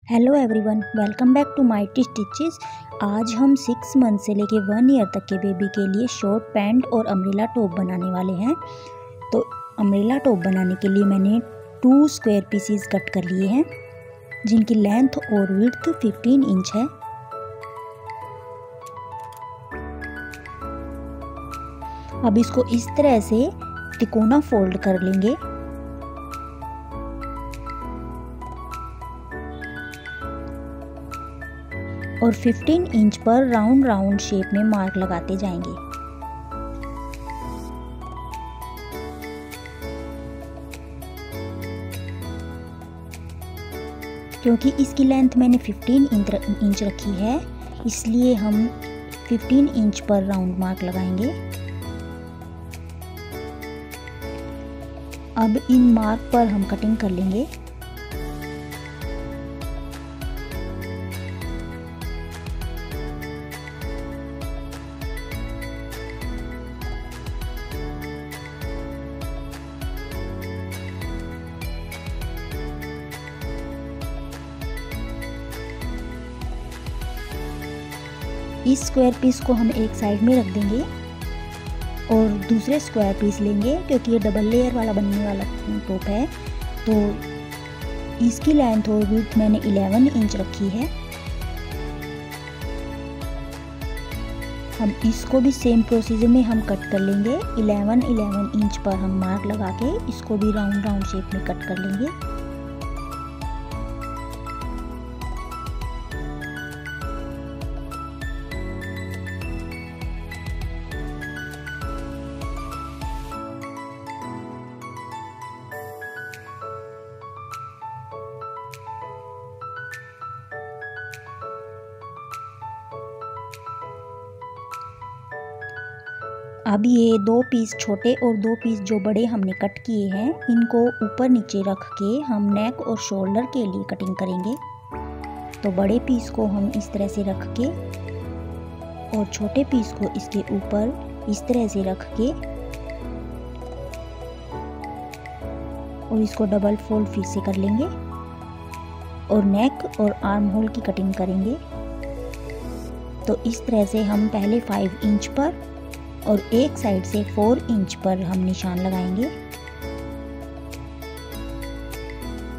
Hello everyone, welcome back to Mighty Stitches. आज हम 6 month से लेके 1 ईयर तक के बेबी के लिए शॉर्ट पैंट और अम्ब्रेला टॉप बनाने वाले हैं। तो अम्ब्रेला टॉप बनाने के लिए मैंने 2 स्क्वायर पीसीज कट कर लिए हैं जिनकी लेंथ और विड्थ 15 इंच है। अब इसको इस तरह से तिकोना फोल्ड कर लेंगे और 15 इंच पर राउंड शेप में मार्क लगाते जाएंगे। क्योंकि इसकी लेंथ मैंने 15 इंच रखी है, इसलिए हम 15 इंच पर राउंड मार्क लगाएंगे। अब इन मार्क पर हम कटिंग कर लेंगे। इस स्क्वायर पीस को हम एक साइड में रख देंगे और दूसरे स्क्वायर पीस लेंगे, क्योंकि ये डबल लेयर वाला बनने वाला टॉप है। तो इसकी लेंथ और विड्थ मैंने 11 इंच रखी है। हम इसको भी सेम प्रोसीजर में हम कट कर लेंगे। 11 इंच पर हम मार्क लगा के इसको भी राउंड शेप में कट कर लेंगे। अब ये 2 पीस छोटे और 2 पीस जो बड़े हमने कट किए हैं, इनको ऊपर नीचे रख के हम नेक और शोल्डर के लिए कटिंग करेंगे। तो बड़े पीस को हम इस तरह से रख के और छोटे पीस को इसके ऊपर इस तरह से रख के और इसको डबल फोल्ड फिर से कर लेंगे और नेक और आर्म होल की कटिंग करेंगे। तो इस तरह से हम पहले 5 इंच पर और एक साइड से 4 इंच पर हम निशान लगाएंगे।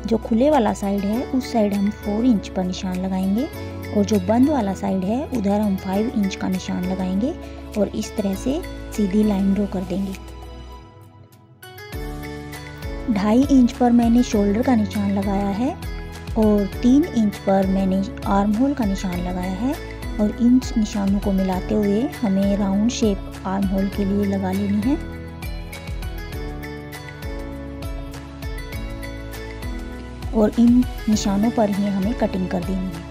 जो खुले वाला साइड है उस साइड हम 4 इंच पर निशान लगाएंगे और जो बंद वाला साइड है उधर हम 5 इंच का निशान लगाएंगे और इस तरह से सीधी लाइन ड्रॉ कर देंगे। 2.5 इंच पर मैंने शोल्डर का निशान लगाया है और 3 इंच पर मैंने आर्म होल का निशान लगाया है और इन निशानों को मिलाते हुए हमें राउंड शेप आर्म होल के लिए लगा लेनी है। और इन निशानों पर ही हमें कटिंग कर देनी है।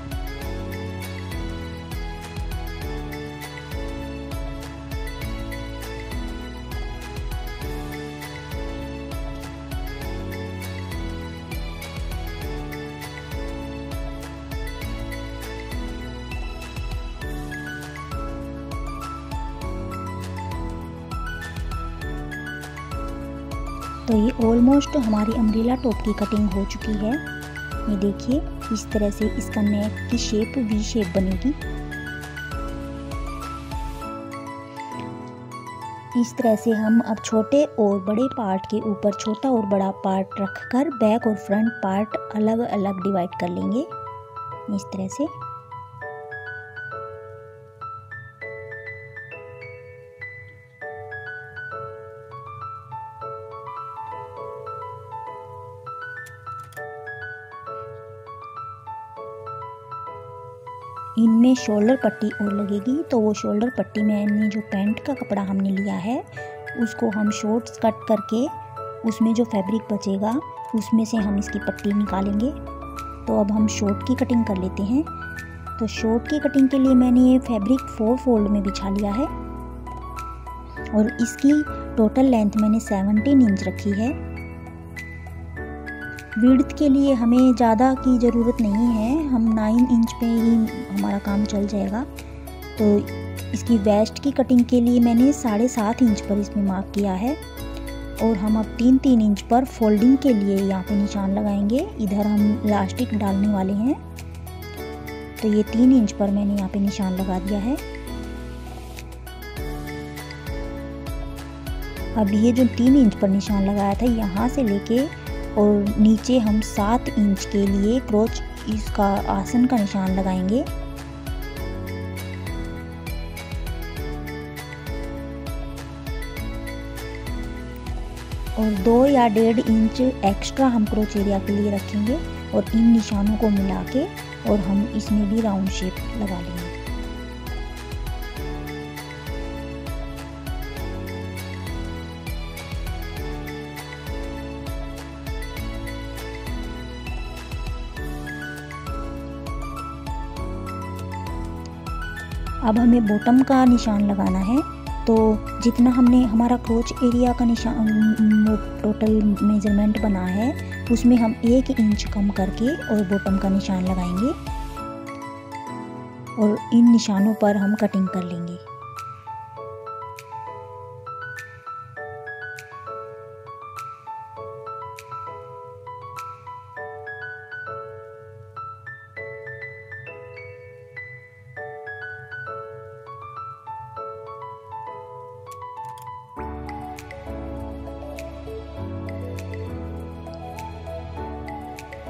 तो ये ऑलमोस्ट हमारी अम्ब्रेला टॉप की कटिंग हो चुकी है। ये देखिए, इस तरह से इसका नेक की शेप वी शेप बनेगी। इस तरह से हम अब छोटे और बड़े पार्ट के ऊपर छोटा और बड़ा पार्ट रखकर बैक और फ्रंट पार्ट अलग अलग डिवाइड कर लेंगे इस तरह से। इनमें शोल्डर पट्टी और लगेगी, तो वो शोल्डर पट्टी मैंने जो पैंट का कपड़ा हमने लिया है उसको हम शॉर्ट्स कट करके उसमें जो फैब्रिक बचेगा उसमें से हम इसकी पट्टी निकालेंगे। तो अब हम शॉर्ट की कटिंग कर लेते हैं। तो शॉर्ट की कटिंग के लिए मैंने ये फैब्रिक 4 फोल्ड में बिछा लिया है और इसकी टोटल लेंथ मैंने 17 इंच रखी है। विड्थ के लिए हमें ज़्यादा की ज़रूरत नहीं है, हम 9 इंच पे ही हमारा काम चल जाएगा। तो इसकी वेस्ट की कटिंग के लिए मैंने 7.5 इंच पर इसमें मार्क किया है और हम अब 3-3 इंच पर फोल्डिंग के लिए यहाँ पे निशान लगाएंगे। इधर हम इलास्टिक डालने वाले हैं तो ये 3 इंच पर मैंने यहाँ पे निशान लगा दिया है। अब ये जो 3 इंच पर निशान लगाया था, यहाँ से लेके और नीचे हम 7 इंच के लिए क्रोच इसका आसन का निशान लगाएंगे। और 2 या 1.5 इंच एक्स्ट्रा हम क्रोच एरिया के लिए रखेंगे और इन निशानों को मिला के और हम इसमें भी राउंड शेप लगा लेंगे। अब हमें बॉटम का निशान लगाना है, तो जितना हमने हमारा क्रोच एरिया का निशान टोटल मेजरमेंट बना है उसमें हम 1 इंच कम करके और बॉटम का निशान लगाएंगे और इन निशानों पर हम कटिंग कर लेंगे।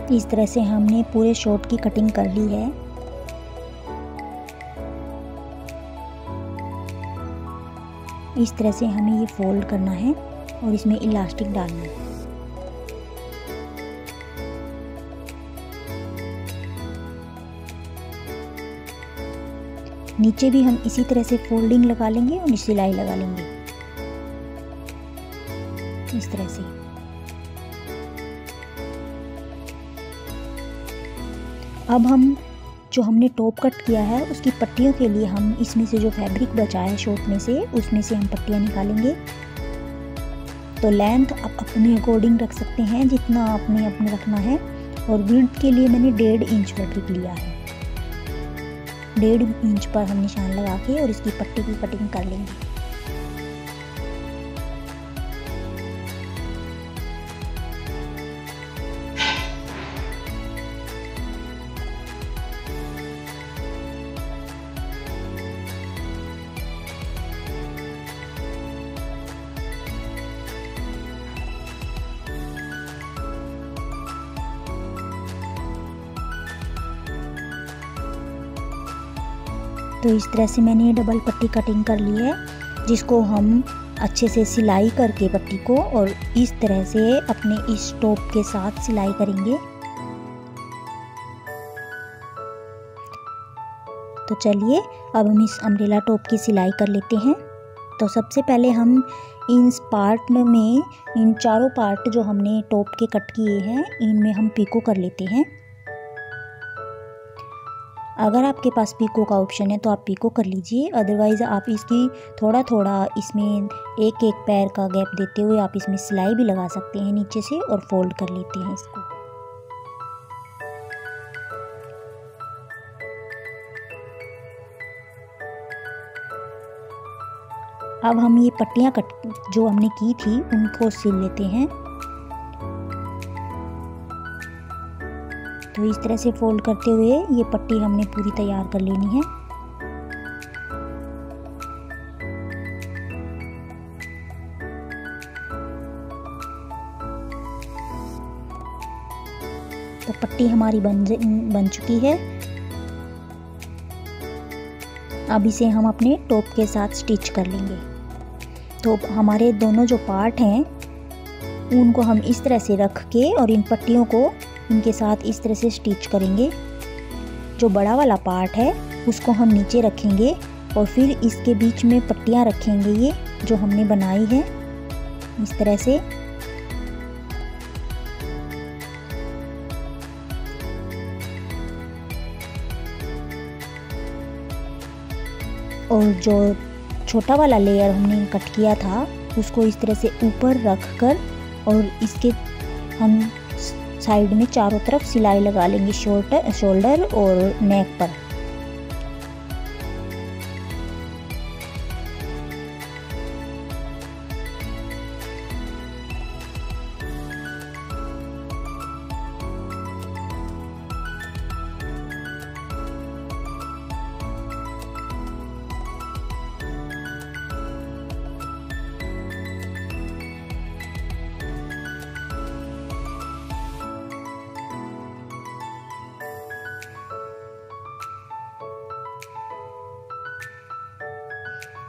इस तरह से हमने पूरे शॉर्ट की कटिंग कर ली है। इस तरह से हमें ये फोल्ड करना है और इसमें इलास्टिक डालना है। नीचे भी हम इसी तरह से फोल्डिंग लगा लेंगे और सिलाई लगा लेंगे इस तरह से। अब हम जो हमने टॉप कट किया है उसकी पट्टियों के लिए हम इसमें से जो फैब्रिक बचा है शॉर्ट में से, उसमें से हम पट्टियाँ निकालेंगे। तो लेंथ आप अपने अकॉर्डिंग रख सकते हैं जितना आपने अपने रखना है। और विड्थ के लिए मैंने 1.5 इंच फैब्रिक लिया है। 1.5 इंच पर हम निशान लगा के और इसकी पट्टी की कटिंग कर लेंगे। तो इस तरह से मैंने डबल पट्टी कटिंग कर ली है, जिसको हम अच्छे से सिलाई करके पट्टी को और इस तरह से अपने इस टॉप के साथ सिलाई करेंगे। तो चलिए अब हम इस अम्ब्रेला टॉप की सिलाई कर लेते हैं। तो सबसे पहले हम इन पार्ट में इन चारों पार्ट जो हमने टॉप के कट किए हैं इनमें हम पीको कर लेते हैं। अगर आपके पास पीको का ऑप्शन है तो आप पीको कर लीजिए, अदरवाइज़ आप इसकी थोड़ा थोड़ा इसमें एक एक पैर का गैप देते हुए आप इसमें सिलाई भी लगा सकते हैं नीचे से और फोल्ड कर लेते हैं इसको। अब हम ये पट्टियाँ कट जो हमने की थी उनको सिल लेते हैं। तो इस तरह से फोल्ड करते हुए ये पट्टी हमने पूरी तैयार कर लेनी है। तो पट्टी हमारी बन चुकी है। अब इसे हम अपने टॉप के साथ स्टिच कर लेंगे। तो हमारे दोनों जो पार्ट हैं उनको हम इस तरह से रख के और इन पट्टियों को इनके साथ इस तरह से स्टिच करेंगे। जो बड़ा वाला पार्ट है उसको हम नीचे रखेंगे और फिर इसके बीच में पट्टियाँ रखेंगे ये जो हमने बनाई है इस तरह से। और जो छोटा वाला लेयर हमने कट किया था उसको इस तरह से ऊपर रख कर और इसके हम साइड में चारों तरफ सिलाई लगा लेंगे शोल्डर और नेक पर।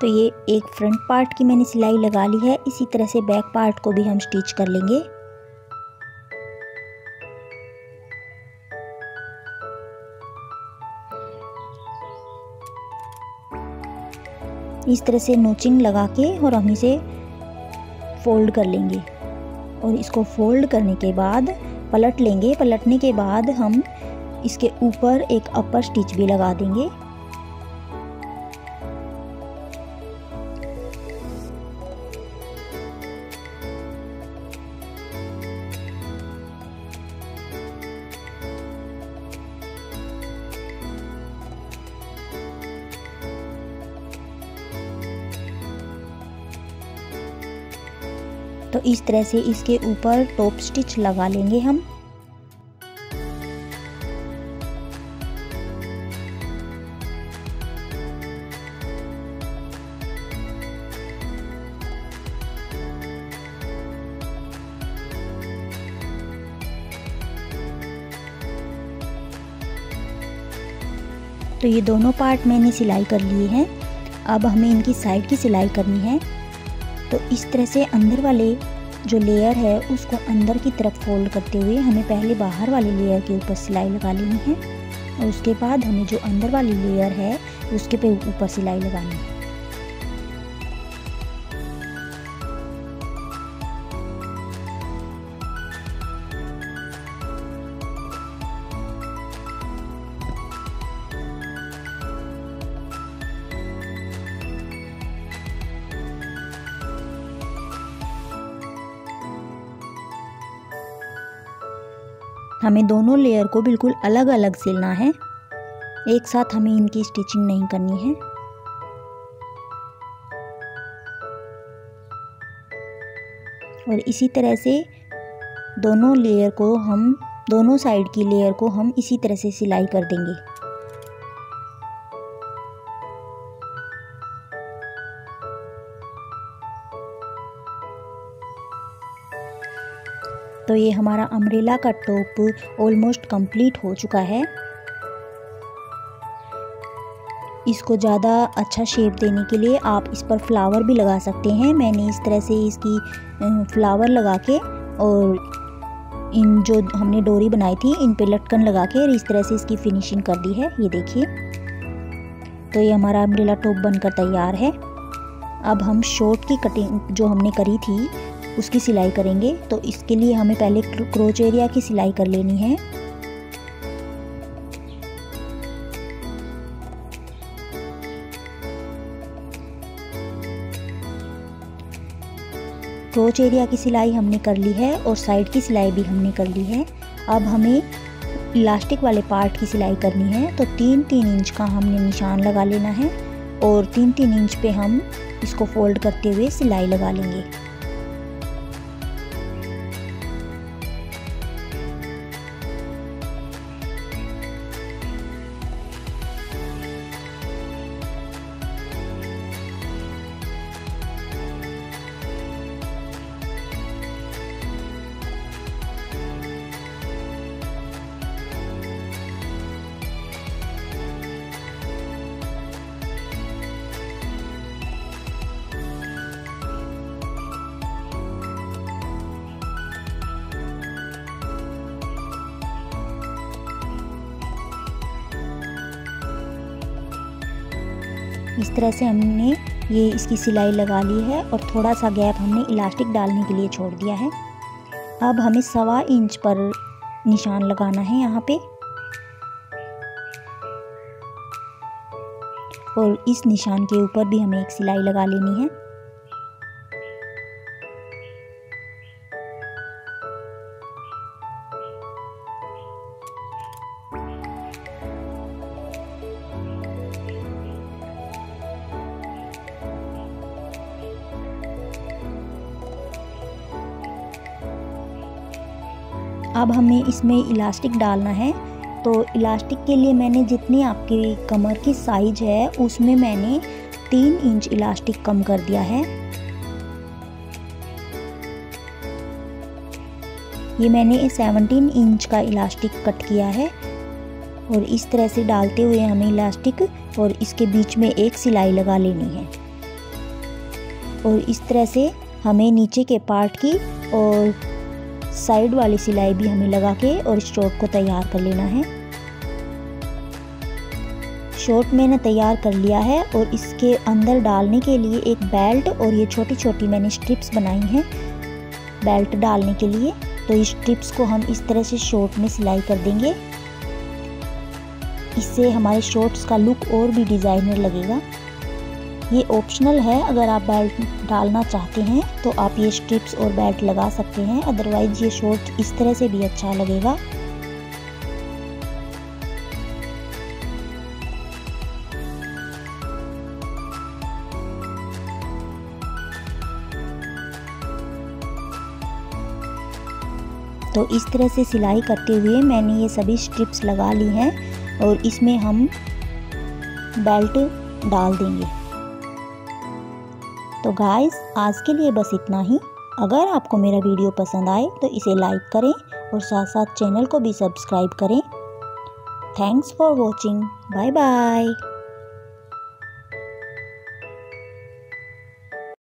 तो ये एक फ्रंट पार्ट की मैंने सिलाई लगा ली है। इसी तरह से बैक पार्ट को भी हम स्टिच कर लेंगे। इस तरह से नोचिंग लगा के और हम इसे फोल्ड कर लेंगे और इसको फोल्ड करने के बाद पलट लेंगे। पलटने के बाद हम इसके ऊपर एक अपर स्टिच भी लगा देंगे। तो इस तरह से इसके ऊपर टॉप स्टिच लगा लेंगे हम। तो ये दोनों पार्ट मैंने सिलाई कर लिए हैं। अब हमें इनकी साइड की सिलाई करनी है। तो इस तरह से अंदर वाले जो लेयर है उसको अंदर की तरफ फोल्ड करते हुए हमें पहले बाहर वाले लेयर के ऊपर सिलाई लगा लेनी है और उसके बाद हमें जो अंदर वाली लेयर है उसके पे ऊपर सिलाई लगानी है। हमें दोनों लेयर को बिल्कुल अलग अलग सिलना है, एक साथ हमें इनकी स्टिचिंग नहीं करनी है। और इसी तरह से दोनों लेयर को हम दोनों साइड की लेयर को हम इसी तरह से सिलाई कर देंगे। तो ये हमारा अम्ब्रेला का टॉप ऑलमोस्ट कंप्लीट हो चुका है। इसको ज़्यादा अच्छा शेप देने के लिए आप इस पर फ्लावर भी लगा सकते हैं। मैंने इस तरह से इसकी फ्लावर लगा के और इन जो हमने डोरी बनाई थी इन पे लटकन लगा के और इस तरह से इसकी फिनिशिंग कर दी है। ये देखिए, तो ये हमारा अम्ब्रेला टॉप बनकर तैयार है। अब हम शॉर्ट की कटिंग जो हमने करी थी उसकी सिलाई करेंगे। तो इसके लिए हमें पहले क्रोच एरिया की सिलाई कर लेनी है। क्रोच एरिया की सिलाई हमने कर ली है और साइड की सिलाई भी हमने कर ली है। अब हमें इलास्टिक वाले पार्ट की सिलाई करनी है। तो 3-3 इंच का हमने निशान लगा लेना है और 3-3 इंच पे हम इसको फोल्ड करते हुए सिलाई लगा लेंगे। इस तरह से हमने ये इसकी सिलाई लगा ली है और थोड़ा सा गैप हमने इलास्टिक डालने के लिए छोड़ दिया है। अब हमें 1.25 इंच पर निशान लगाना है यहाँ पे और इस निशान के ऊपर भी हमें एक सिलाई लगा लेनी है। अब हमें इसमें इलास्टिक डालना है। तो इलास्टिक के लिए मैंने जितनी आपकी कमर की साइज है उसमें मैंने 3 इंच इलास्टिक कम कर दिया है। ये मैंने 17 इंच का इलास्टिक कट किया है और इस तरह से डालते हुए हमें इलास्टिक और इसके बीच में एक सिलाई लगा लेनी है। और इस तरह से हमें नीचे के पार्ट की और साइड वाली सिलाई भी हमें लगा के और शॉर्ट को तैयार कर लेना है। शॉर्ट मैंने तैयार कर लिया है और इसके अंदर डालने के लिए एक बेल्ट और ये छोटी छोटी मैंने स्ट्रिप्स बनाई हैं बेल्ट डालने के लिए। तो इस स्ट्रिप्स को हम इस तरह से शॉर्ट में सिलाई कर देंगे। इससे हमारे शॉर्ट्स का लुक और भी डिज़ाइनर लगेगा। ये ऑप्शनल है, अगर आप बेल्ट डालना चाहते हैं तो आप ये स्ट्रिप्स और बेल्ट लगा सकते हैं, अदरवाइज ये शॉर्ट इस तरह से भी अच्छा लगेगा। तो इस तरह से सिलाई करते हुए मैंने ये सभी स्ट्रिप्स लगा ली हैं और इसमें हम बेल्ट डाल देंगे। तो गाइस आज के लिए बस इतना ही। अगर आपको मेरा वीडियो पसंद आए तो इसे लाइक करें और साथ साथ चैनल को भी सब्सक्राइब करें। Thanks for watching. Bye bye.